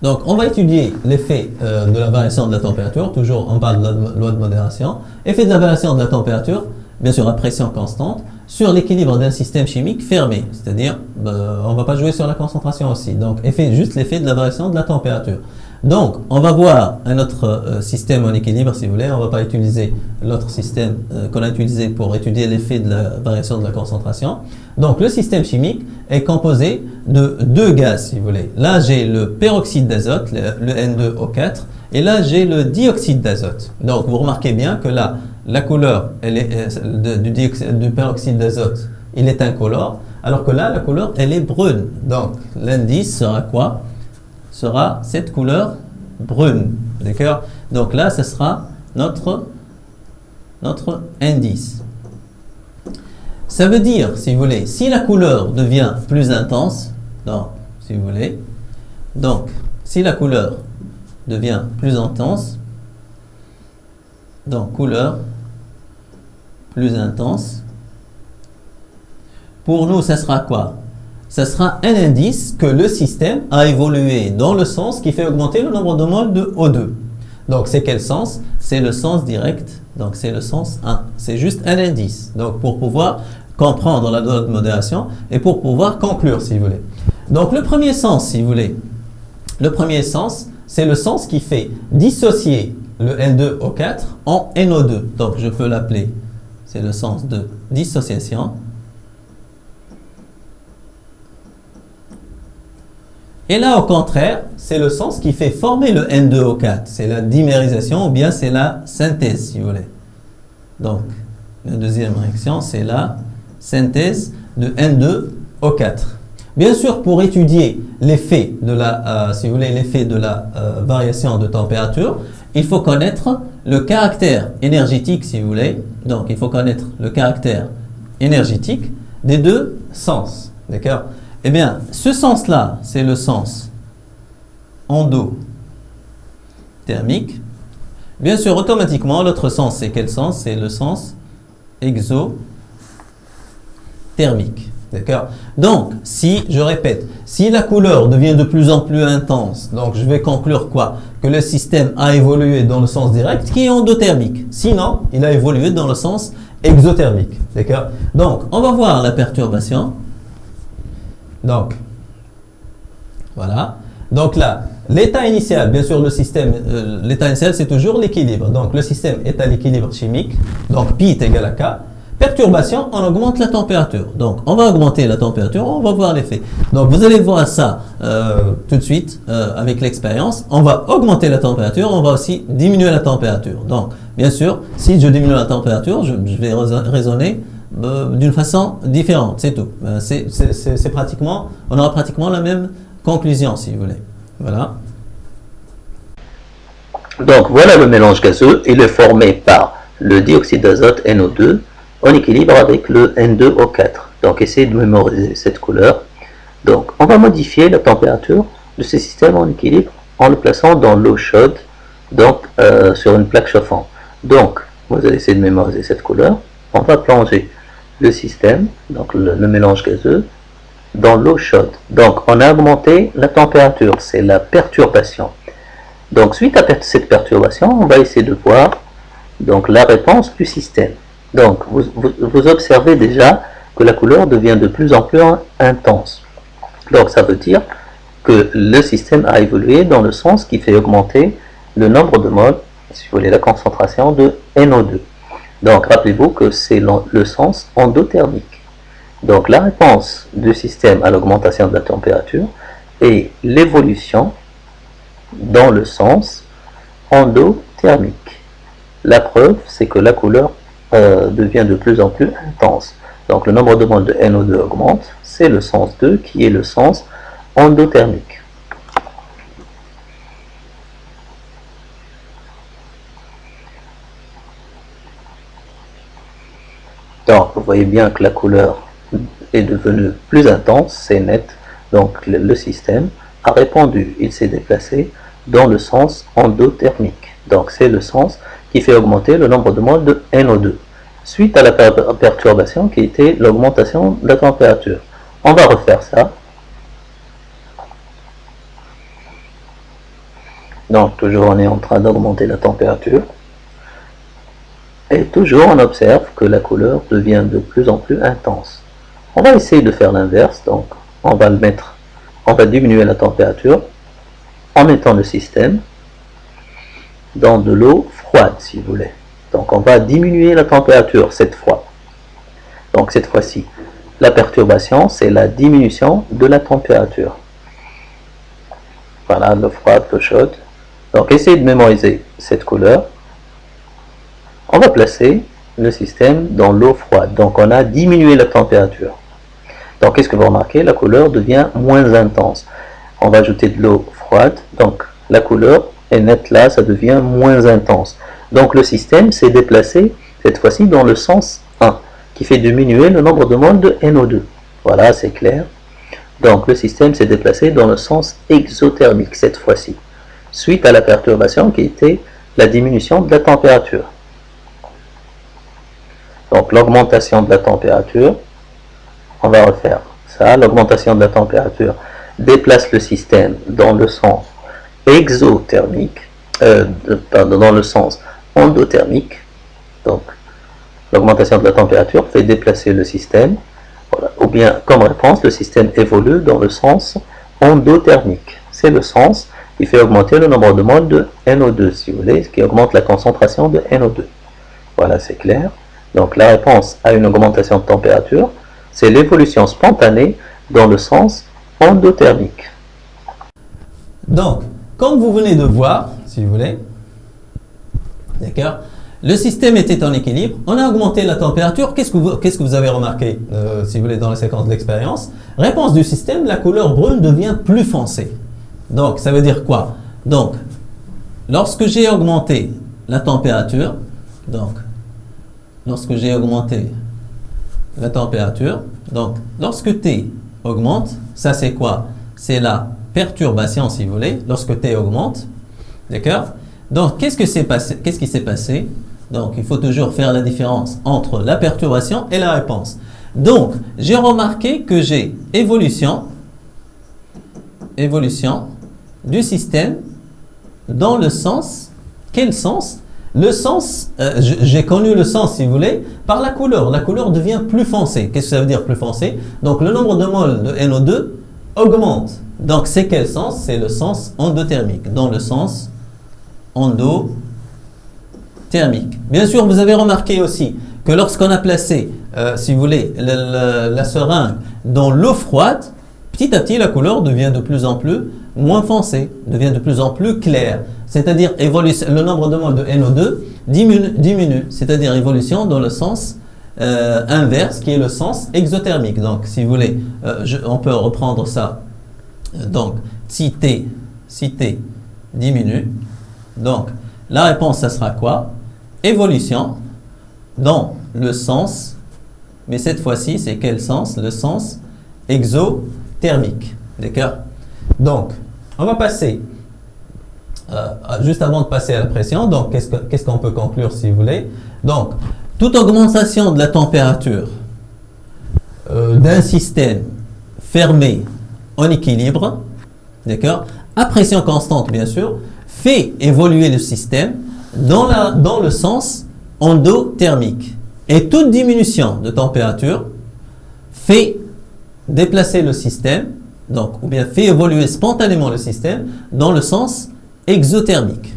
Donc, on va étudier l'effet de la variation de la température. Toujours, on parle de la loi de modération. Effet de la variation de la température, bien sûr à pression constante, sur l'équilibre d'un système chimique fermé. C'est-à-dire, on ne va pas jouer sur la concentration aussi. Donc, juste l'effet de la variation de la température. Donc, on va voir un autre système en équilibre, si vous voulez. On ne va pas utiliser l'autre système qu'on a utilisé pour étudier l'effet de la variation de la concentration. Donc, le système chimique est composé de deux gaz, si vous voulez. Là, j'ai le peroxyde d'azote, le N2O4, et là, j'ai le dioxyde d'azote. Donc, vous remarquez bien que là, la couleur du peroxyde d'azote, il est incolore, alors que là, la couleur, elle est brune. Donc, l'indice sera quoi? Sera cette couleur brune. D'accord? Donc là, ce sera notre indice. Ça veut dire, si vous voulez, si la couleur devient plus intense, donc, si vous voulez, donc, si la couleur devient plus intense, donc couleur plus intense, pour nous, ça sera quoi? Ça sera un indice que le système a évolué dans le sens qui fait augmenter le nombre de moles de O2. Donc, c'est quel sens? C'est le sens direct, donc c'est le sens 1. C'est juste un indice. Donc, pour pouvoir comprendre la loi de modération et pour pouvoir conclure, si vous voulez. Donc, le premier sens, si vous voulez, le premier sens, c'est le sens qui fait dissocier le N2O4 en NO2. Donc, je peux l'appeler, c'est le sens de dissociation. Et là, au contraire, c'est le sens qui fait former le N2O4. C'est la dimérisation ou bien c'est la synthèse, si vous voulez. Donc, la deuxième réaction, c'est la synthèse de N2O4. Bien sûr, pour étudier l'effet de la, si vous voulez, l'effet de la variation de température, il faut connaître le caractère énergétique, si vous voulez. Donc, il faut connaître le caractère énergétique des deux sens. D'accord? Eh bien, ce sens-là, c'est le sens endothermique. Bien sûr, automatiquement, l'autre sens, c'est quel sens? C'est le sens exothermique. D'accord? Donc, si, je répète, si la couleur devient de plus en plus intense, donc je vais conclure quoi? Que le système a évolué dans le sens direct qui est endothermique. Sinon, il a évolué dans le sens exothermique. D'accord? Donc, on va voir la perturbation. Donc, voilà. Donc là, l'état initial, bien sûr, le système, l'état initial, c'est toujours l'équilibre. Donc, le système est à l'équilibre chimique. Donc, pi est égal à K. Perturbation, on augmente la température. Donc, on va augmenter la température, on va voir l'effet. Donc, vous allez voir ça tout de suite avec l'expérience. On va augmenter la température, on va aussi diminuer la température. Donc, bien sûr, si je diminue la température, je vais raisonner d'une façon différente, c'est tout. C'est pratiquement, on aura pratiquement la même conclusion, si vous voulez. Voilà. Donc voilà le mélange gazeux, il est formé par le dioxyde d'azote NO2 en équilibre avec le N2O4. Donc essayez de mémoriser cette couleur. Donc on va modifier la température de ce système en équilibre en le plaçant dans l'eau chaude, donc sur une plaque chauffante. Donc vous allez essayer de mémoriser cette couleur. On va plonger le système, donc le mélange gazeux, dans l'eau chaude. Donc on a augmenté la température, c'est la perturbation. Donc suite à cette perturbation, on va essayer de voir donc la réponse du système. Donc vous observez déjà que la couleur devient de plus en plus intense. Donc ça veut dire que le système a évolué dans le sens qui fait augmenter le nombre de moles, si vous voulez la concentration de NO2. Donc, rappelez-vous que c'est le sens endothermique. Donc, la réponse du système à l'augmentation de la température est l'évolution dans le sens endothermique. La preuve, c'est que la couleur devient de plus en plus intense. Donc, le nombre de moles de NO2 augmente. C'est le sens 2 qui est le sens endothermique. Donc, vous voyez bien que la couleur est devenue plus intense, c'est net. Donc, le système a répondu, il s'est déplacé dans le sens endothermique. Donc, c'est le sens qui fait augmenter le nombre de moles de NO2. Suite à la perturbation qui était l'augmentation de la température. On va refaire ça. Donc toujours on est en train d'augmenter la température. Et toujours on observe que la couleur devient de plus en plus intense. On va essayer de faire l'inverse, donc on va diminuer la température en mettant le système dans de l'eau froide si vous voulez. Donc on va diminuer la température cette fois. Donc cette fois-ci, la perturbation c'est la diminution de la température. Voilà, l'eau froide, l'eau chaude. Donc essayez de mémoriser cette couleur. On va placer le système dans l'eau froide. Donc on a diminué la température. Donc qu'est-ce que vous remarquez? La couleur devient moins intense. On va ajouter de l'eau froide. Donc la couleur est nette là, ça devient moins intense. Donc le système s'est déplacé cette fois-ci dans le sens 1, qui fait diminuer le nombre de moles de NO2. Voilà, c'est clair. Donc le système s'est déplacé dans le sens exothermique cette fois-ci, suite à la perturbation qui était la diminution de la température. Donc l'augmentation de la température, on va refaire ça, l'augmentation de la température déplace le système dans le sens exothermique, dans le sens endothermique. Donc l'augmentation de la température fait déplacer le système, voilà. Ou bien comme réponse, le système évolue dans le sens endothermique. C'est le sens qui fait augmenter le nombre de moles de NO2, si vous voulez, qui augmente la concentration de NO2. Voilà, c'est clair. Donc la réponse à une augmentation de température, c'est l'évolution spontanée dans le sens endothermique. Donc, comme vous venez de voir, si vous voulez, d'accord, le système était en équilibre, on a augmenté la température, qu'est-ce que vous avez remarqué, si vous voulez, dans la séquence de l'expérience? Réponse du système, la couleur brune devient plus foncée. Donc, ça veut dire quoi? Donc, lorsque j'ai augmenté la température, lorsque T augmente, ça c'est quoi? C'est la perturbation, si vous voulez, lorsque T augmente, d'accord? Donc, qu'est-ce qui s'est passé? Donc, il faut toujours faire la différence entre la perturbation et la réponse. Donc, j'ai remarqué que j'ai évolution du système dans le sens, quel sens? Le sens, j'ai connu le sens, si vous voulez, par la couleur. La couleur devient plus foncée. Qu'est-ce que ça veut dire plus foncée? Donc, le nombre de moles de NO2 augmente. Donc, c'est quel sens? C'est le sens endothermique, dans le sens endothermique. Bien sûr, vous avez remarqué aussi que lorsqu'on a placé, si vous voulez, la seringue dans l'eau froide, petit à petit, la couleur devient de plus en plus moins foncée, devient de plus en plus claire. C'est-à-dire le nombre de moles de NO2 diminue, c'est-à-dire évolution dans le sens inverse, qui est le sens exothermique. Donc, si vous voulez, on peut reprendre ça. Donc, si T diminue, donc la réponse, ça sera quoi? Évolution dans le sens, mais cette fois-ci, c'est quel sens? Le sens exothermique. D'accord? Donc, on va passer, juste avant de passer à la pression, donc qu'est-ce qu'on peut conclure si vous voulez? Donc, toute augmentation de la température d'un système fermé en équilibre, d'accord, à pression constante bien sûr, fait évoluer le système dans le sens endothermique. Et toute diminution de température fait déplacer le système, donc, ou bien fait évoluer spontanément le système dans le sens exothermique.